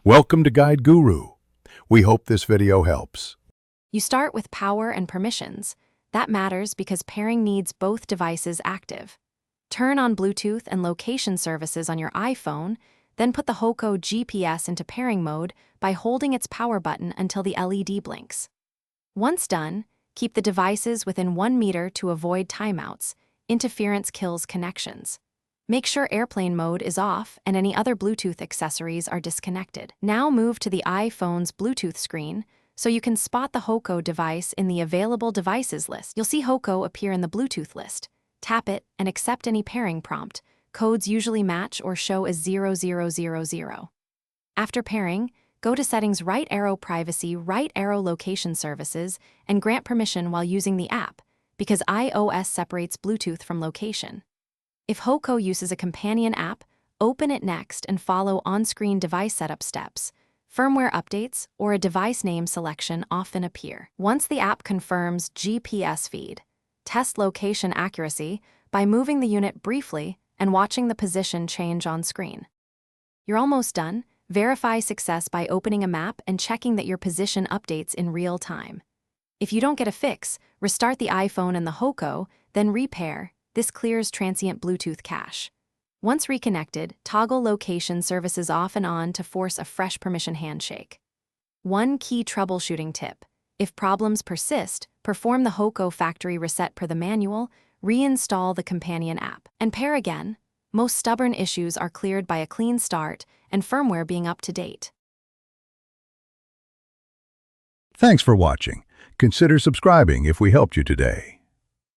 Welcome to Guide Guru. We hope this video helps. You start with power and permissions. That matters because pairing needs both devices active. Turn on Bluetooth and location services on your iPhone, then put the Hoco GPS into pairing mode by holding its power button until the LED blinks. Once done, keep the devices within 1 meter to avoid timeouts. Interference kills connections. Make sure airplane mode is off and any other Bluetooth accessories are disconnected. Now move to the iPhone's Bluetooth screen so you can spot the Hoco device in the available devices list. You'll see Hoco appear in the Bluetooth list. Tap it and accept any pairing prompt. Codes usually match or show as 0000. After pairing, go to Settings, right arrow Privacy, right arrow Location Services, and grant permission while using the app, because iOS separates Bluetooth from location. If Hoco uses a companion app, open it next and follow on-screen device setup steps. Firmware updates or a device name selection often appear. Once the app confirms GPS feed, test location accuracy by moving the unit briefly and watching the position change on screen. You're almost done. Verify success by opening a map and checking that your position updates in real time. If you don't get a fix, restart the iPhone and the Hoco, then repair. This clears transient Bluetooth cache. Once reconnected, toggle location services off and on to force a fresh permission handshake. One key troubleshooting tip: if problems persist, perform the Hoco factory reset per the manual, reinstall the companion app, and pair again. Most stubborn issues are cleared by a clean start and firmware being up to date. Thanks for watching. Consider subscribing if we helped you today.